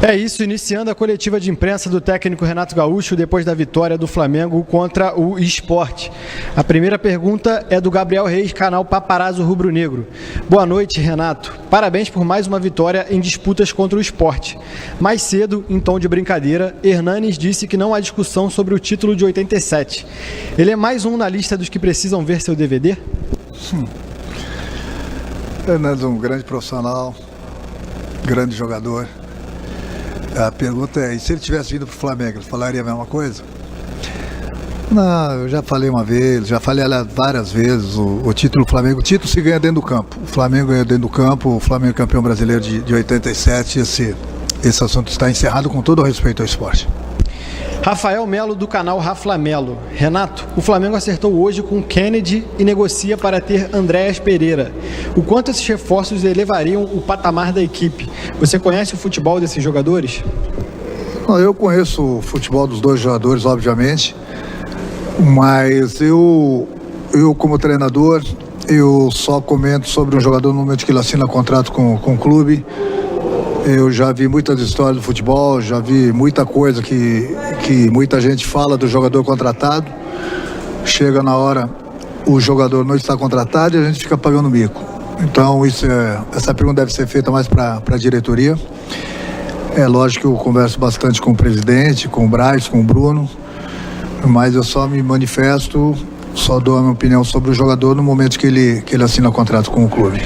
É isso, iniciando a coletiva de imprensa do técnico Renato Gaúcho depois da vitória do Flamengo contra o Sport. A primeira pergunta é do Gabriel Reis, canal Paparazzo Rubro Negro. Boa noite, Renato. Parabéns por mais uma vitória em disputas contra o Sport. Mais cedo, em tom de brincadeira, Hernanes disse que não há discussão sobre o título de 87. Ele é mais um na lista dos que precisam ver seu DVD? Hernanes é um grande profissional, grande jogador. A pergunta é, e se ele tivesse vindo para o Flamengo, ele falaria a mesma coisa? Não, eu já falei uma vez, já falei várias vezes, o título do Flamengo, o título se ganha dentro do campo. O Flamengo ganha dentro do campo, o Flamengo é campeão brasileiro de 87, esse assunto está encerrado com todo o respeito ao esporte. Rafael Melo, do canal Raflamelo. Renato, o Flamengo acertou hoje com Kennedy e negocia para ter Andréas Pereira. O quanto esses reforços elevariam o patamar da equipe? Você conhece o futebol desses jogadores? Eu conheço o futebol dos dois jogadores, obviamente, mas eu como treinador, eu só comento sobre um jogador no momento que ele assina contrato com o clube. Eu já vi muitas histórias do futebol, já vi muita coisa que muita gente fala do jogador contratado. Chega na hora, o jogador não está contratado e a gente fica pagando mico. Então essa pergunta deve ser feita mais para a diretoria. É lógico que eu converso bastante com o presidente, com o Braz, com o Bruno, mas eu só me manifesto, só dou a minha opinião sobre o jogador no momento que ele assina contrato com o clube.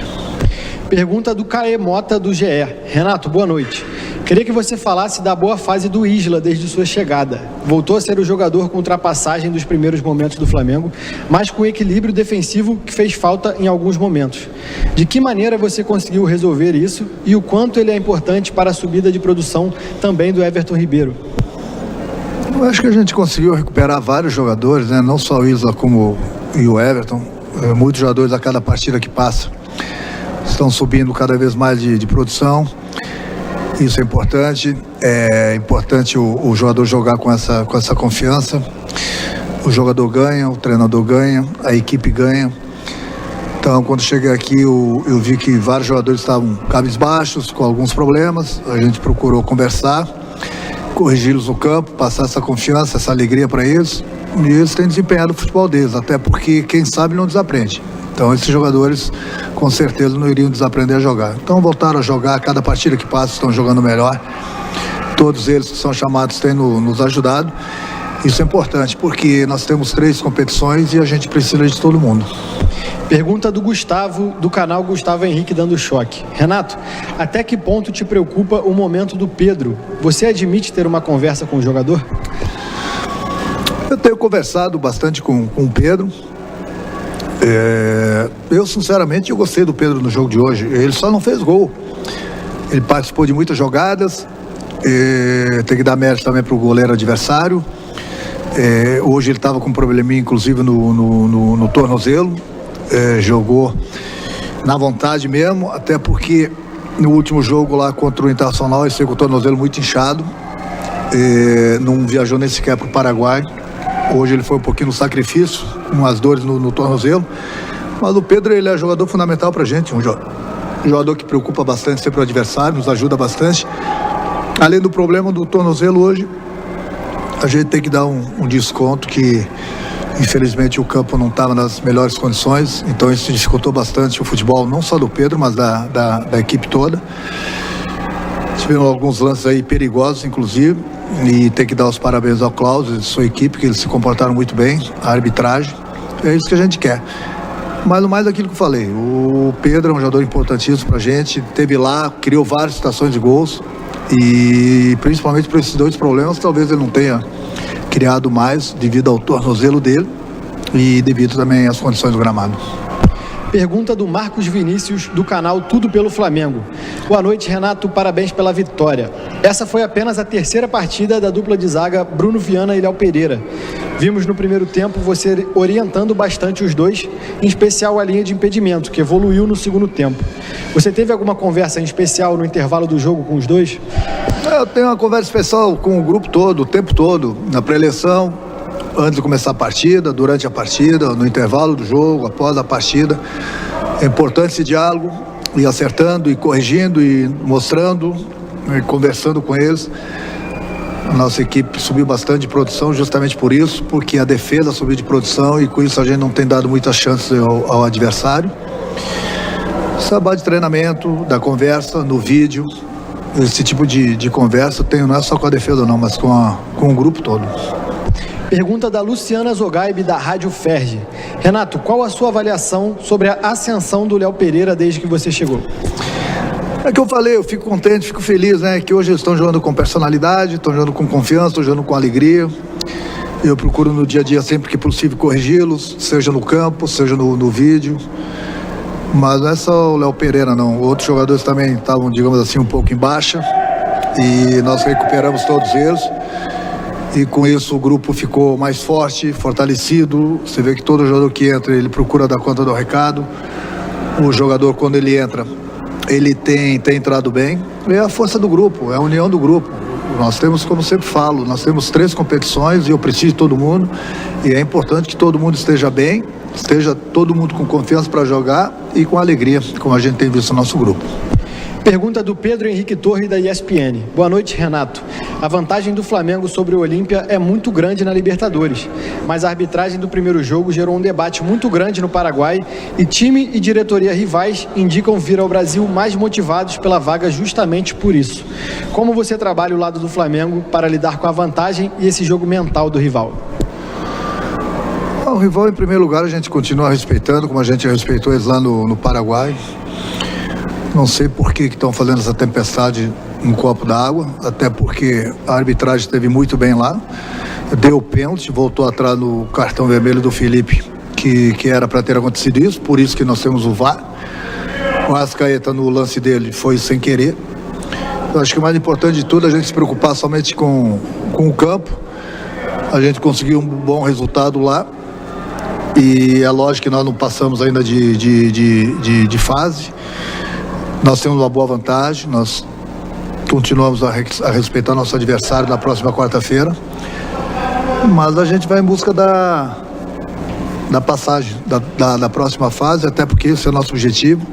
Pergunta do Caê Mota, do GE. Renato, boa noite. Queria que você falasse da boa fase do Isla desde sua chegada. Voltou a ser o jogador com ultrapassagem dos primeiros momentos do Flamengo, mas com equilíbrio defensivo que fez falta em alguns momentos. De que maneira você conseguiu resolver isso e o quanto ele é importante para a subida de produção também do Everton Ribeiro? Eu acho que a gente conseguiu recuperar vários jogadores, né? Não só o Isla como o Everton. Muitos jogadores a cada partida que passa estão subindo cada vez mais de produção. Isso é importante. É importante o jogador jogar com essa confiança. O jogador ganha, o treinador ganha, a equipe ganha. Então, quando cheguei aqui, eu vi que vários jogadores estavam cabisbaixos, com alguns problemas. A gente procurou conversar, corrigi-los no campo, passar essa confiança, essa alegria para eles. E eles têm desempenhado o futebol deles, até porque quem sabe não desaprende. Então esses jogadores com certeza não iriam desaprender a jogar. Então voltaram a jogar, cada partida que passa estão jogando melhor. Todos eles que são chamados têm nos ajudado. Isso é importante porque nós temos 3 competições e a gente precisa de todo mundo. Pergunta do Gustavo, do canal Gustavo Henrique Dando Choque. Renato, até que ponto te preocupa o momento do Pedro? Você admite ter uma conversa com o jogador? Eu tenho conversado bastante com o Pedro. Eu sinceramente eu gostei do Pedro no jogo de hoje. Ele só não fez gol. Ele participou de muitas jogadas. Tem que dar mérito também para o goleiro adversário. Hoje ele estava com um probleminha inclusive no tornozelo. Jogou na vontade mesmo, até porque no último jogo lá contra o Internacional ele saiu com o tornozelo muito inchado. Não viajou nem sequer para o Paraguai. Hoje ele foi um pouquinho no sacrifício, com as dores no tornozelo. Mas o Pedro, ele é jogador fundamental pra gente, um jogador que preocupa bastante sempre o adversário, nos ajuda bastante. Além do problema do tornozelo hoje, a gente tem que dar um desconto que, infelizmente, o campo não estava nas melhores condições. Então isso dificultou bastante o futebol, não só do Pedro, mas da equipe toda. Tiveram alguns lances aí perigosos, inclusive. E tem que dar os parabéns ao Klaus e sua equipe, que eles se comportaram muito bem, a arbitragem. É isso que a gente quer. Mas no mais daquilo que eu falei, o Pedro é um jogador importantíssimo pra gente, teve lá, criou várias situações de gols e principalmente por esses 2 problemas, talvez ele não tenha criado mais devido ao tornozelo dele e devido também às condições do gramado. Pergunta do Marcos Vinícius, do canal Tudo pelo Flamengo. Boa noite, Renato, parabéns pela vitória. Essa foi apenas a 3ª partida da dupla de zaga Bruno Viana e Léo Pereira. Vimos no primeiro tempo você orientando bastante os dois, em especial a linha de impedimento, que evoluiu no segundo tempo. Você teve alguma conversa em especial no intervalo do jogo com os dois? Eu tenho uma conversa especial com o grupo todo, o tempo todo, na pré-eleição, antes de começar a partida, durante a partida, no intervalo do jogo, após a partida. É importante esse diálogo, ir acertando, e corrigindo, e mostrando conversando com eles. A nossa equipe subiu bastante de produção justamente por isso, porque a defesa subiu de produção e com isso a gente não tem dado muitas chances ao adversário. Trabalho de treinamento, da conversa, no vídeo, esse tipo de conversa eu tenho não é só com a defesa não, mas com o grupo todo. Pergunta da Luciana Zogaib, da Rádio Ferge. Renato, qual a sua avaliação sobre a ascensão do Léo Pereira desde que você chegou? É que eu falei, eu fico contente, fico feliz, né? Que hoje eles estão jogando com personalidade, estão jogando com confiança, estão jogando com alegria. Eu procuro no dia a dia sempre que possível corrigi-los, seja no campo, seja no vídeo. Mas não é só o Léo Pereira, não. Outros jogadores também estavam, digamos assim, um pouco em baixa. E nós recuperamos todos eles. E com isso o grupo ficou mais forte, fortalecido. Você vê que todo jogador que entra, ele procura dar conta do recado. O jogador, quando ele entra, ele tem entrado bem. É a força do grupo, é a união do grupo. Nós temos, como sempre falo, nós temos 3 competições e eu preciso de todo mundo. E é importante que todo mundo esteja bem, esteja todo mundo com confiança para jogar e com alegria, como a gente tem visto no nosso grupo. Pergunta do Pedro Henrique Torres, da ESPN. Boa noite, Renato. A vantagem do Flamengo sobre o Olímpia é muito grande na Libertadores, mas a arbitragem do primeiro jogo gerou um debate muito grande no Paraguai e time e diretoria rivais indicam vir ao Brasil mais motivados pela vaga justamente por isso. Como você trabalha o lado do Flamengo para lidar com a vantagem e esse jogo mental do rival? O rival, em primeiro lugar, a gente continua respeitando, como a gente respeitou eles lá no Paraguai. Não sei por que estão fazendo essa tempestade no copo d'água, até porque a arbitragem esteve muito bem lá. Deu pênalti, voltou atrás no cartão vermelho do Felipe, que era para ter acontecido isso, por isso que nós temos o VAR. O Arrascaeta, no lance dele, foi sem querer. Eu acho que o mais importante de tudo é a gente se preocupar somente com o campo. A gente conseguiu um bom resultado lá. E é lógico que nós não passamos ainda de fase. Nós temos uma boa vantagem, nós continuamos a respeitar nosso adversário na próxima quarta-feira, mas a gente vai em busca da passagem, da próxima fase, até porque esse é o nosso objetivo.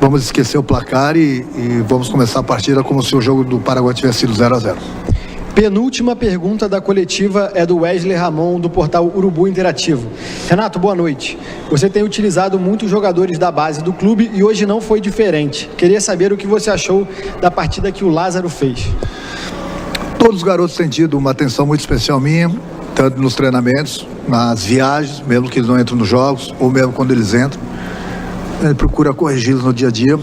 Vamos esquecer o placar e vamos começar a partida como se o jogo do Paraguai tivesse sido 0-0. Penúltima pergunta da coletiva é do Wesley Ramon, do portal Urubu Interativo. Renato, boa noite. Você tem utilizado muitos jogadores da base do clube e hoje não foi diferente. Queria saber o que você achou da partida que o Lázaro fez. Todos os garotos têm tido uma atenção muito especial minha, tanto nos treinamentos, nas viagens, mesmo que eles não entram nos jogos, ou mesmo quando eles entram. Ele procura corrigi-los no dia a dia.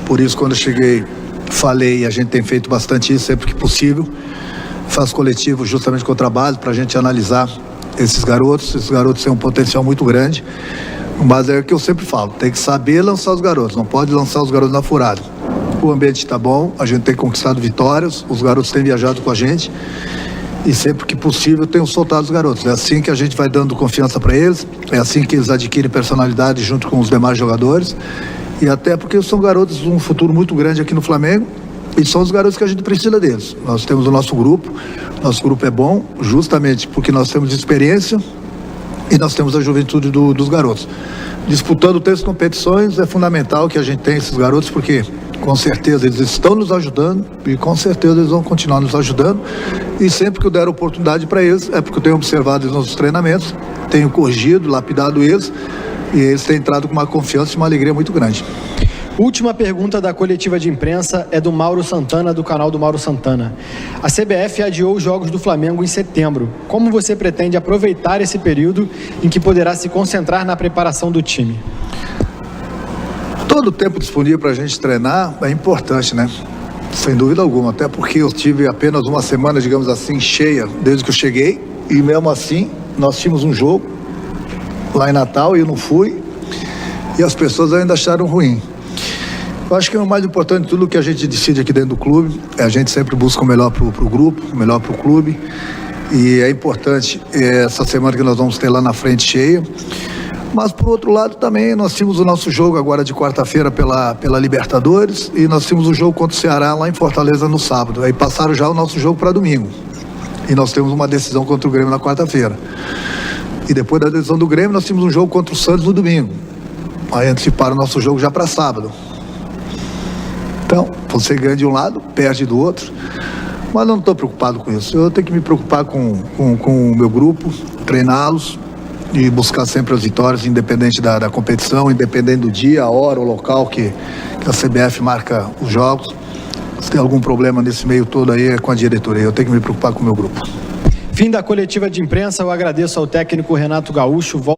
Por isso, quando eu cheguei, falei, e a gente tem feito bastante isso sempre que possível. Faz coletivo justamente com o trabalho para a gente analisar esses garotos têm um potencial muito grande, mas é o que eu sempre falo, tem que saber lançar os garotos, não pode lançar os garotos na furada. O ambiente está bom, a gente tem conquistado vitórias, os garotos têm viajado com a gente e sempre que possível tenho soltado os garotos. É assim que a gente vai dando confiança para eles, é assim que eles adquirem personalidade junto com os demais jogadores e até porque são garotos de um futuro muito grande aqui no Flamengo. E são os garotos que a gente precisa deles. Nós temos o nosso grupo é bom justamente porque nós temos experiência e nós temos a juventude dos garotos. Disputando 3 competições é fundamental que a gente tenha esses garotos porque com certeza eles estão nos ajudando e com certeza eles vão continuar nos ajudando e sempre que eu der oportunidade para eles é porque eu tenho observado eles nos treinamentos, tenho corrigido, lapidado eles e eles têm entrado com uma confiança e uma alegria muito grande. Última pergunta da coletiva de imprensa é do Mauro Santana, do canal do Mauro Santana. A CBF adiou os jogos do Flamengo em setembro. Como você pretende aproveitar esse período em que poderá se concentrar na preparação do time? Todo o tempo disponível para a gente treinar é importante, né? Sem dúvida alguma, até porque eu tive apenas uma semana, digamos assim, cheia desde que eu cheguei e mesmo assim nós tínhamos um jogo lá em Natal e eu não fui e as pessoas ainda acharam ruim. Eu acho que o mais importante de tudo que a gente decide aqui dentro do clube é a gente sempre busca o melhor para o grupo, o melhor para o clube e é importante essa semana que nós vamos ter lá na frente cheia, mas por outro lado também nós tínhamos o nosso jogo agora de quarta-feira pela Libertadores e nós tínhamos o jogo contra o Ceará lá em Fortaleza no sábado, aí passaram já o nosso jogo para domingo e nós temos uma decisão contra o Grêmio na quarta-feira e depois da decisão do Grêmio nós tínhamos um jogo contra o Santos no domingo, aí anteciparam o nosso jogo já para sábado. Então, você ganha de um lado, perde do outro. Mas eu não estou preocupado com isso. Eu tenho que me preocupar com o meu grupo, treiná-los e buscar sempre as vitórias, independente da competição, independente do dia, a hora, o local que a CBF marca os jogos. Se tem algum problema nesse meio todo aí, é com a diretoria. Eu tenho que me preocupar com o meu grupo. Fim da coletiva de imprensa, eu agradeço ao técnico Renato Gaúcho.